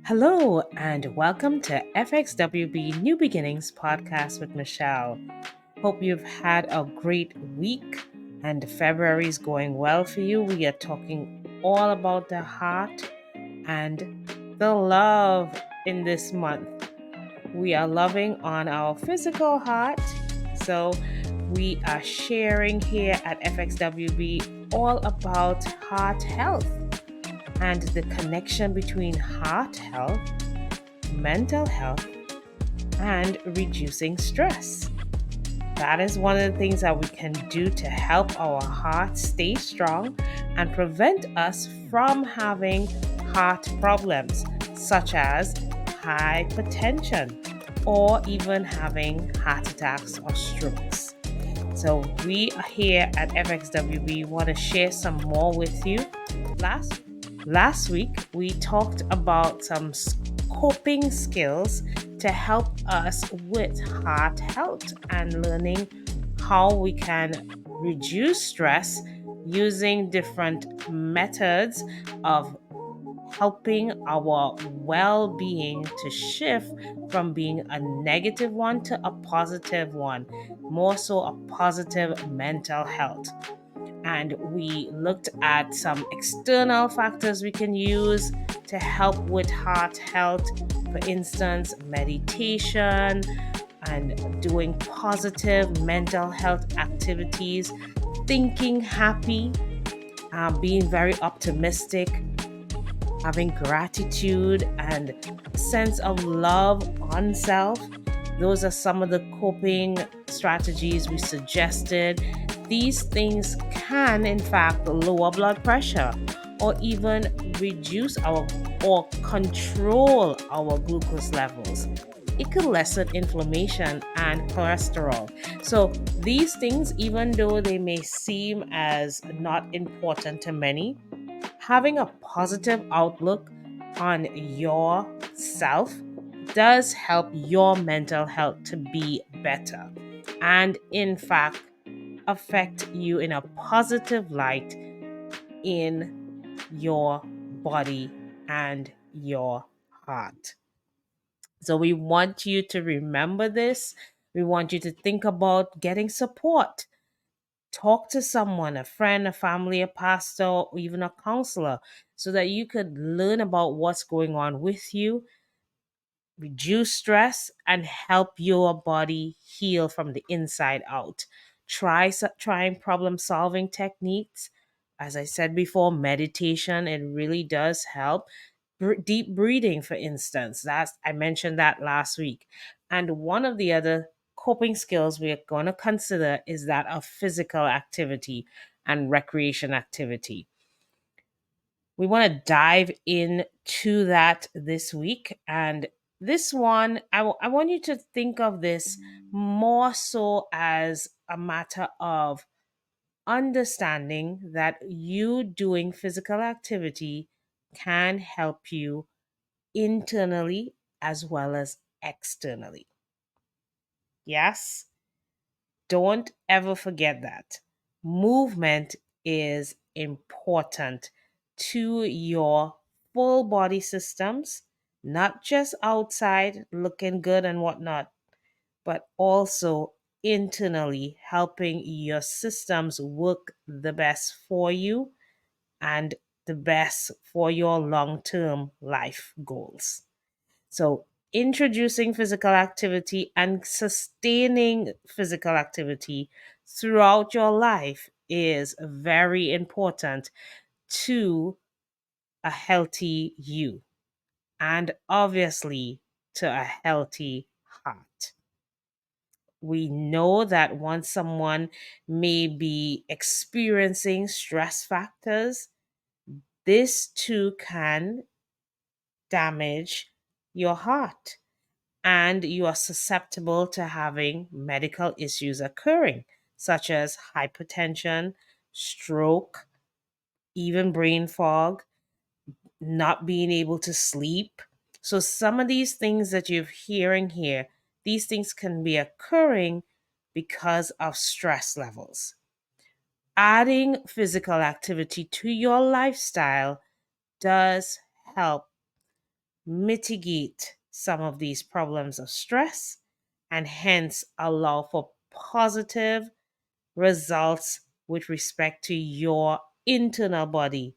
Hello, and welcome to FXWB New Beginnings podcast with Michelle. Hope you've had a great week and February is going well for you. We are talking all about the heart and the love in this month. We are loving on our physical heart. So, we are sharing here at FXWB all about heart health and the connection between heart health, mental health, and reducing stress. That is one of the things that we can do to help our heart stay strong and prevent us from having heart problems such as hypertension or even having heart attacks or strokes. So we are here at FXWB want to share some more with you. Last Last week, we talked about some coping skills to help us with heart health and learning how we can reduce stress using different methods of helping our well being to shift from being a negative one to a positive one, more so a positive mental health. And we looked at some external factors we can use to help with heart health. For instance, meditation and doing positive mental health activities, thinking happy, being very optimistic, having gratitude and a sense of love on self. Those are some of the coping strategies we suggested. These things can, in fact, lower blood pressure or even reduce our or control our glucose levels. It could lessen inflammation and cholesterol. So, these things, even though they may seem as not important to many, having a positive outlook on yourself does help your mental health to be better and, in fact, affect you in a positive light in your body and your heart. So, we want you to remember this. We want you to think about getting support. Talk to someone, a friend, a family, a pastor, or even a counselor, so that you could learn about what's going on with you, reduce stress, and help your body heal from the inside out. Trying problem solving techniques. As I said before, meditation, it really does help. Deep breathing, for instance, that's I mentioned that last week. And one of the other coping skills we're going to consider is that of physical activity and recreation activity. We want to dive into that this week. And this one, I want you to think of this more so as a matter of understanding that you doing physical activity can help you internally as well as externally. Yes, don't ever forget that. Movement is important to your full body systems, not just outside looking good and whatnot, but also internally helping your systems work the best for you and the best for your long term life goals. So, introducing physical activity and sustaining physical activity throughout your life is very important to a healthy you and obviously to a healthy heart. We know that once someone may be experiencing stress factors, this too can damage your heart and you are susceptible to having medical issues occurring, such as hypertension, stroke, even brain fog, not being able to sleep. So, some of these things that you're hearing here, these things can be occurring because of stress levels. Adding physical activity to your lifestyle does help mitigate some of these problems of stress and hence allow for positive results with respect to your internal body,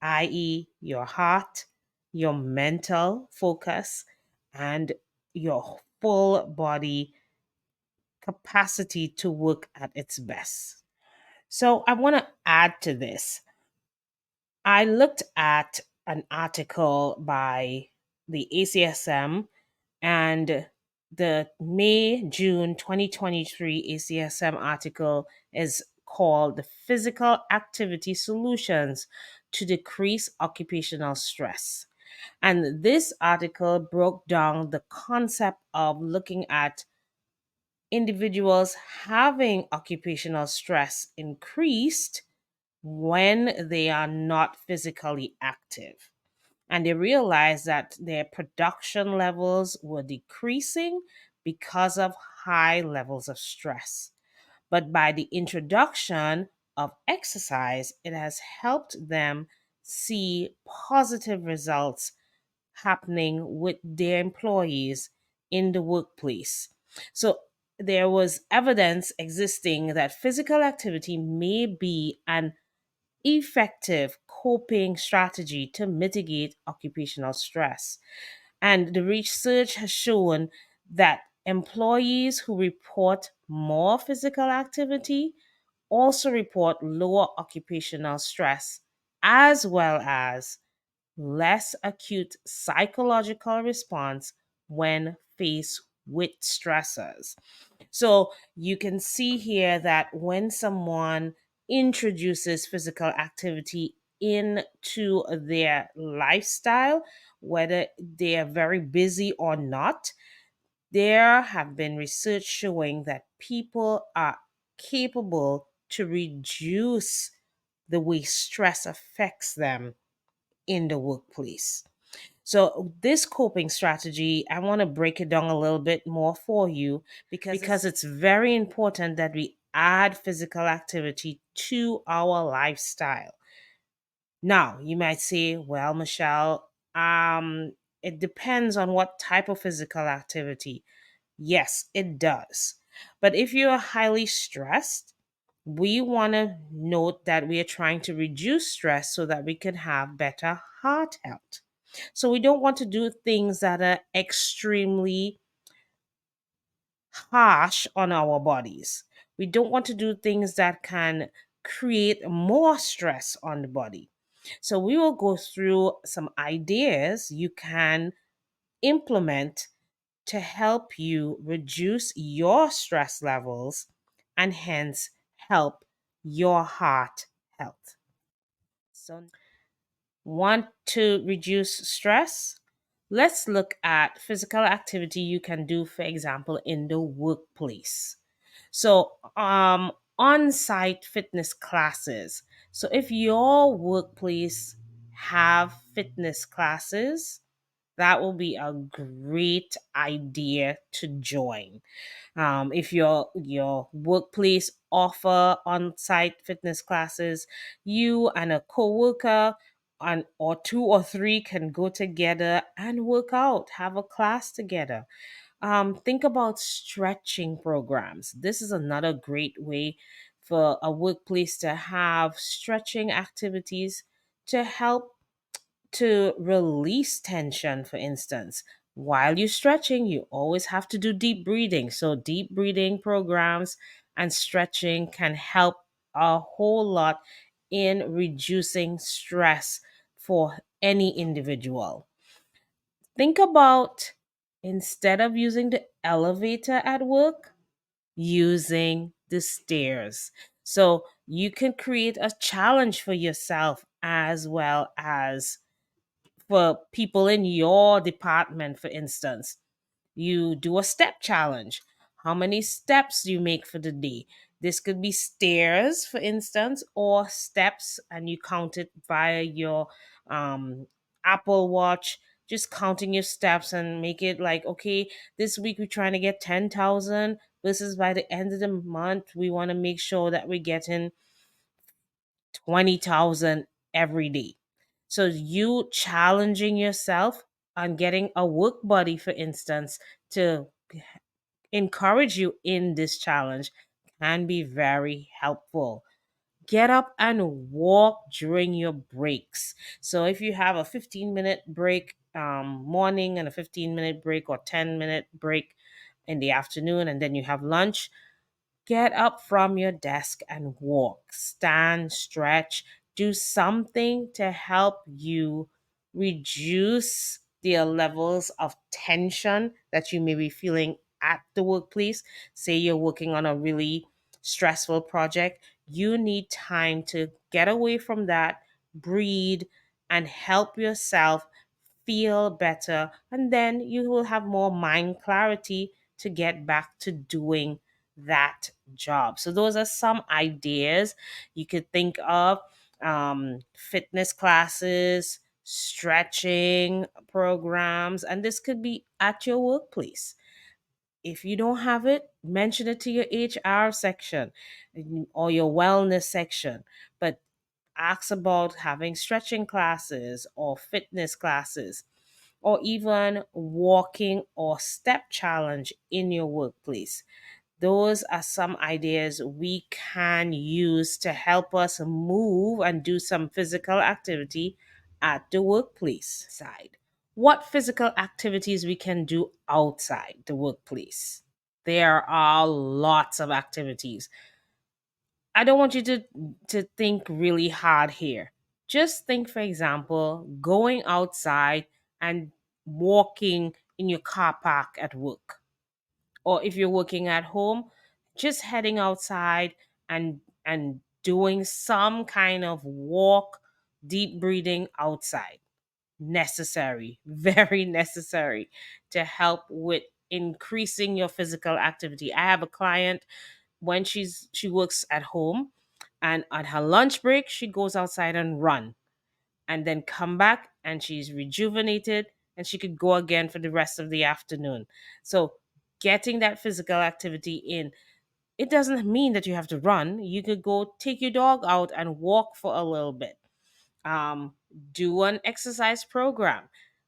i.e., your heart, your mental focus, and your full body capacity to work at its best. So, I want to add to this. I looked at an article by the ACSM, and the May June 2023 ACSM article is called The Physical Activity Solutions to Decrease Occupational Stress. And this article broke down the concept of looking at individuals having occupational stress increased when they are not physically active. And they realized that their production levels were decreasing because of high levels of stress. But by the introduction of exercise, it has helped them see positive results happening with their employees in the workplace. So there was evidence existing that physical activity may be an effective coping strategy to mitigate occupational stress. And the research has shown that employees who report more physical activity also report lower occupational stress, as well as less acute psychological response when faced with stressors. So you can see here that when someone introduces physical activity into their lifestyle, whether they are very busy or not, there have been research showing that people are capable to reduce the way stress affects them in the workplace. So, this coping strategy, I want to break it down a little bit more for you because it's very important that we add physical activity to our lifestyle. Now, you might say, well, Michelle, it depends on what type of physical activity. Yes, it does. But if you're highly stressed, we want to note that we are trying to reduce stress so that we can have better heart health. So we don't want to do things that are extremely harsh on our bodies. We don't want to do things that can create more stress on the body. So we will go through some ideas you can implement to help you reduce your stress levels and hence help your heart health. So, want to reduce stress? Let's look at physical activity you can do, for example, in the workplace. So, on site fitness classes. So, if your workplace have fitness classes, that will be a great idea to join. If your workplace offer on-site fitness classes, you and a coworker and or two or three can go together and work out, have a class together. Think about stretching programs. This is another great way for a workplace to have stretching activities to help to release tension, for instance. While you're stretching, you always have to do deep breathing. So, deep breathing programs and stretching can help a whole lot in reducing stress for any individual. Think about instead of using the elevator at work, using the stairs. So, you can create a challenge for yourself as well as for people in your department, for instance. You do a step challenge. How many steps you make for the day? This could be stairs, for instance, or steps, and you count it via your um, Apple Watch. Just counting your steps and make it like, okay, this week we're trying to get 10,000 versus by the end of the month, we want to make sure that we're getting 20,000 every day. So you challenging yourself on getting a work buddy, for instance, to encourage you in this challenge can be very helpful. Get up and walk during your breaks. So if you have a 15-minute break morning and a 15-minute break or 10-minute break in the afternoon, and then you have lunch, get up from your desk and walk, stand, stretch, do something to help you reduce the levels of tension that you may be feeling at the workplace. Say you're working on a really stressful project, you need time to get away from that, breathe, and help yourself feel better. And then you will have more mind clarity to get back to doing that job. So, those are some ideas you could think of: fitness classes, stretching programs, and this could be at your workplace. If you don't have it, mention it to your HR section or your wellness section. But ask about having stretching classes or fitness classes or even walking or step challenge in your workplace. Those are some ideas we can use to help us move and do some physical activity at the workplace side. What physical activities we can do outside the workplace? There are lots of activities. I don't want you to think really hard here. Just think, for example, going outside and walking in your car park at work, or if you're working at home, just heading outside and doing some kind of walk, deep breathing outside. Necessary, very necessary to help with increasing your physical activity. I have a client, when she works at home, and at her lunch break she goes outside and run, and then come back and she's rejuvenated and she could go again for the rest of the afternoon. So getting that physical activity in, it doesn't mean that you have to run. You could go take your dog out and walk for a little bit. um, do an exercise program.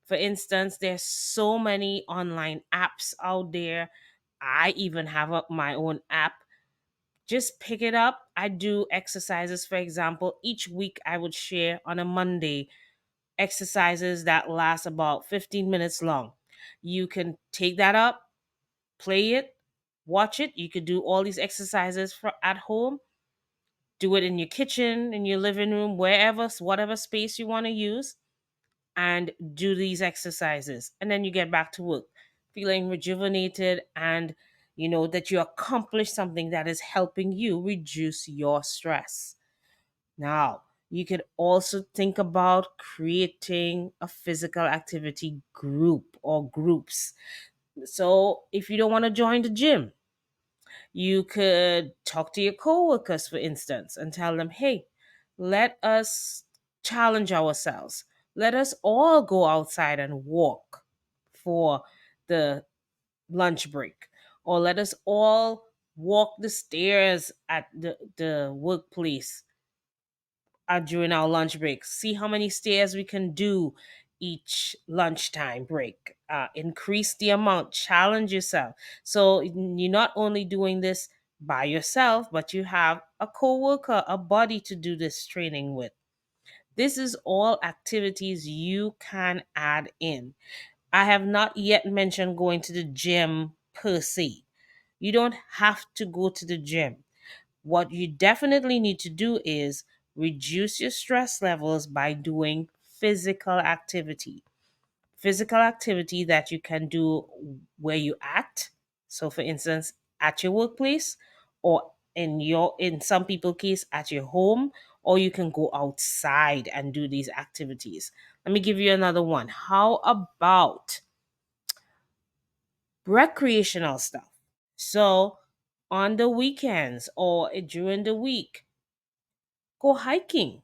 For instance, there's so many online apps out there. I even have my own app. Just pick it up. I do exercises, for example. Each week I would share on a Monday exercises that last about 15 minutes long. You can take that up, play it, watch it. You could do all these exercises for at home. Do it in your kitchen, in your living room, wherever, whatever space you want to use, and do these exercises. And then you get back to work feeling rejuvenated, and you know that you accomplished something that is helping you reduce your stress. Now, you could also think about creating a physical activity group or groups. So, if you don't want to join the gym, you could talk to your coworkers, for instance, and tell them, hey, let us challenge ourselves. Let us all go outside and walk for the lunch break. Or let us all walk the stairs at the workplace during our lunch break. See how many stairs we can do each lunchtime break. Increase the amount, challenge yourself. So you're not only doing this by yourself, but you have a coworker, a buddy to do this training with. This is all activities you can add in. I have not yet mentioned going to the gym per se. You don't have to go to the gym. What you definitely need to do is reduce your stress levels by doing physical activity. Physical activity that you can do where you at. So for instance, at your workplace, or in some people case at your home, or you can go outside and do these activities. Let me give you another one. How about recreational stuff? So on the weekends or during the week, go hiking.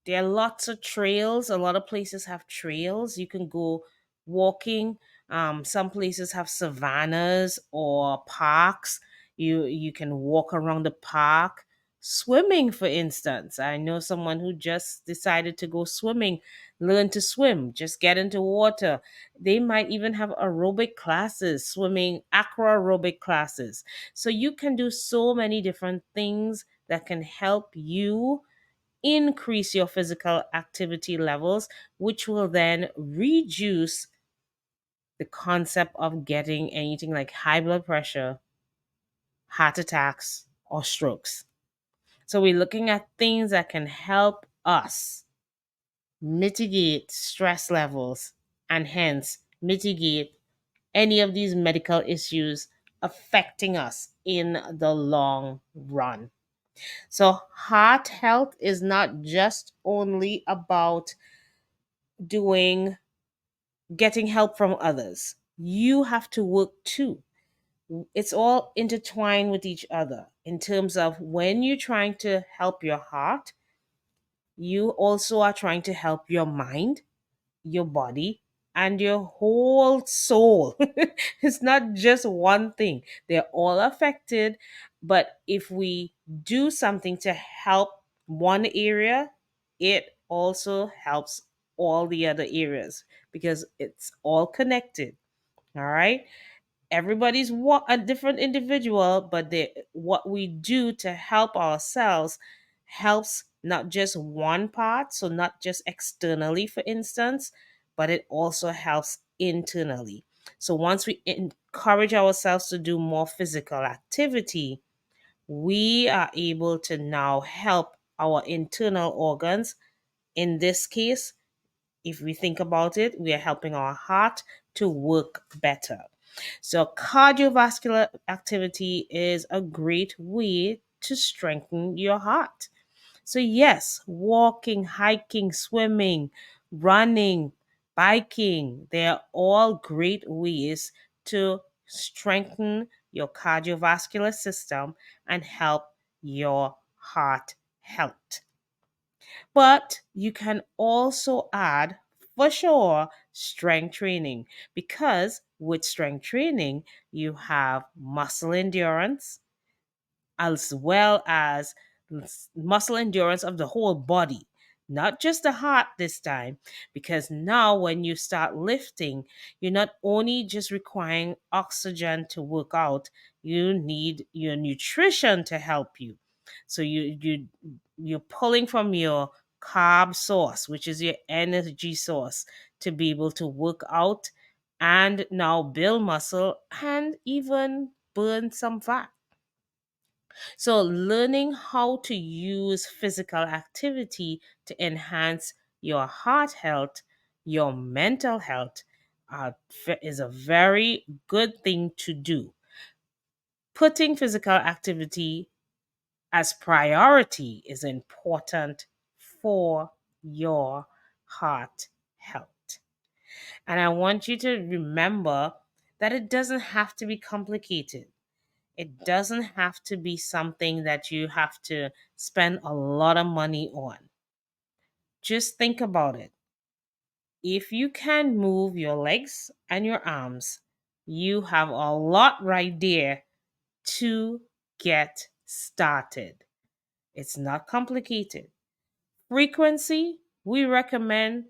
There are lots of trails. A lot of places have trails. You can go walking. Some places have savannas or parks. You can walk around the park. Swimming, for instance. I know someone who just decided to go swimming, learn to swim, just get into water. They might even have aerobic classes, swimming, aqua aerobic classes. So you can do so many different things that can help you increase your physical activity levels, which will then reduce the concept of getting anything like high blood pressure, heart attacks, or strokes. So we're looking at things that can help us mitigate stress levels and hence mitigate any of these medical issues affecting us in the long run. So, heart health is not just only about doing getting help from others. You have to work too. It's all intertwined with each other in terms of when you're trying to help your heart, you also are trying to help your mind, your body, and your whole soul. It's not just one thing, they're all affected. But if we do something to help one area, it also helps all the other areas because it's all connected. All right, everybody's a different individual, but what we do to help ourselves helps not just one part, so not just externally, for instance, but it also helps internally. So once we encourage ourselves to do more physical activity, we are able to now help our internal organs. In this case, if we think about it, we are helping our heart to work better. So, cardiovascular activity is a great way to strengthen your heart. So, yes, walking, hiking, swimming, running, biking, they are all great ways to strengthen your cardiovascular system and help your heart health. But you can also add, for sure, strength training, because with strength training, you have muscle endurance as well as muscle endurance of the whole body, not just the heart this time. Because now, when you start lifting, you're not only just requiring oxygen to work out, you need your nutrition to help you. So you're pulling from your carb source, which is your energy source, to be able to work out and now build muscle and even burn some fat. So, learning how to use physical activity to enhance your heart health, your mental health, is a very good thing to do. Putting physical activity as priority is important for your heart health. And I want you to remember that it doesn't have to be complicated. It doesn't have to be something that you have to spend a lot of money on. Just think about it. If you can move your legs and your arms, you have a lot right there to get started. It's not complicated. Frequency, we recommend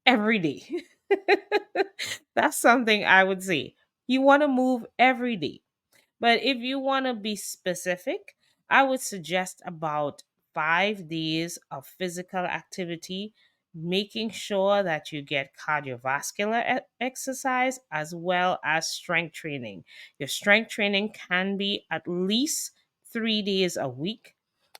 every day. That's something I would say. You want to move every day. But if you want to be specific, I would suggest about 5 days of physical activity, making sure that you get cardiovascular exercise as well as strength training. Your strength training can be at least 3 days a week,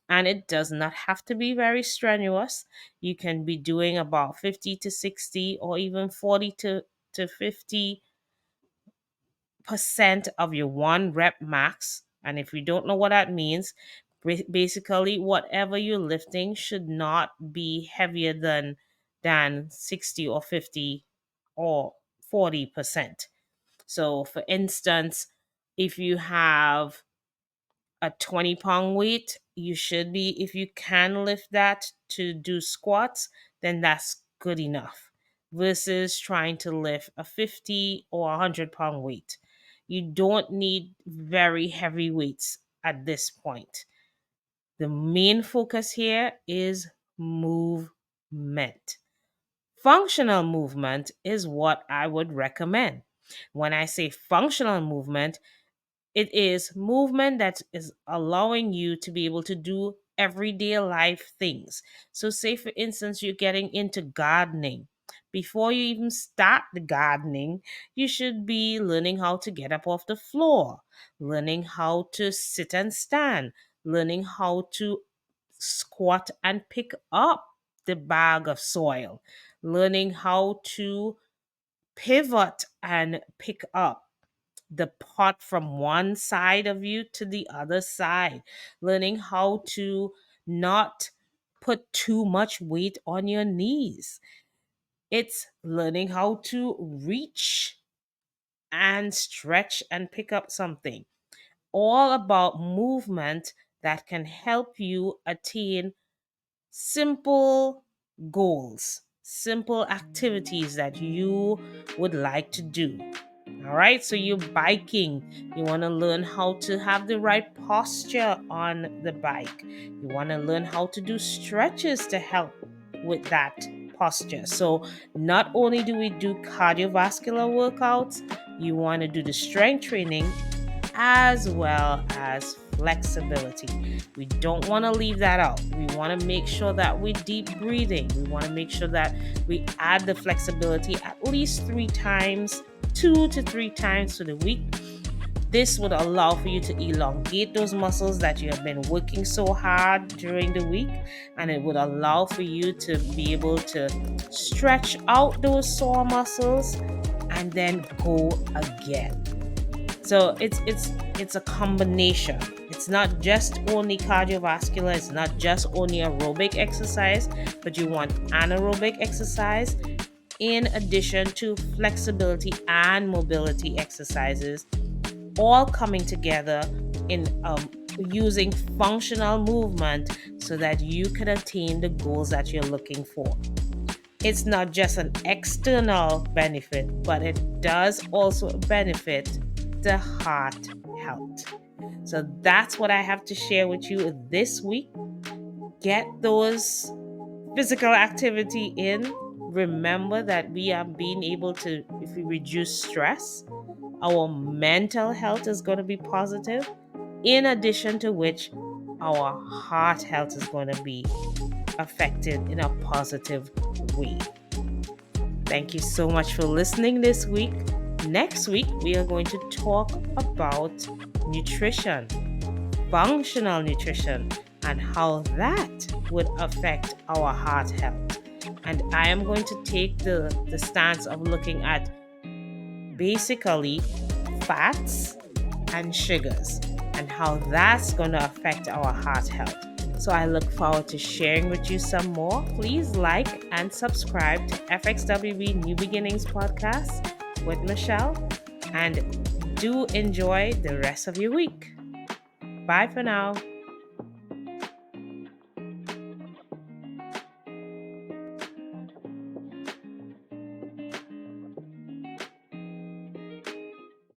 and it does not have to be very strenuous. You can be doing about 50 to 60 or even 40 to 50% of your one rep max. And if you don't know what that means, basically whatever you're lifting should not be heavier than 60 or 50 or 40%. So for instance, if you have a 20-pound weight, you should be, if you can lift that to do squats, then that's good enough versus trying to lift a 50 or 100-pound weight. You don't need very heavy weights at this point. The main focus here is movement. Functional movement is what I would recommend. When I say functional movement, it is movement that is allowing you to be able to do everyday life things. So, say for instance, you're getting into gardening. Before you even start the gardening, you should be learning how to get up off the floor, learning how to sit and stand, learning how to squat and pick up the bag of soil, learning how to pivot and pick up the pot from one side of you to the other side, learning how to not put too much weight on your knees. It's learning how to reach and stretch and pick up something. All about movement that can help you attain simple goals, simple activities that you would like to do. All right, so you're biking. You want to learn how to have the right posture on the bike. You want to learn how to do stretches to help with that posture. So, not only do we do cardiovascular workouts, you want to do the strength training as well as flexibility. We don't want to leave that out. We want to make sure that we're deep breathing. We want to make sure that we add the flexibility at least 3 times, 2 to 3 times for the week. This would allow for you to elongate those muscles that you have been working so hard during the week, and it would allow for you to be able to stretch out those sore muscles and then go again. So it's a combination. It's not just only cardiovascular, it's not just only aerobic exercise, but you want anaerobic exercise in addition to flexibility and mobility exercises, all coming together in using functional movement so that you can attain the goals that you're looking for. It's not just an external benefit, but it does also benefit the heart health. So that's what I have to share with you this week. Get those physical activity in. Remember that we are being able to, if we reduce stress, our mental health is going to be positive, in addition to which our heart health is going to be affected in a positive way. Thank you so much for listening this week. Next week, we are going to talk about nutrition, functional nutrition, and how that would affect our heart health. And I am going to take the stance of looking at basically fats and sugars and how that's going to affect our heart health. So I look forward to sharing with you some more. Please like and subscribe to FXWB New Beginnings podcast with Michelle, and do enjoy the rest of your week. Bye for now.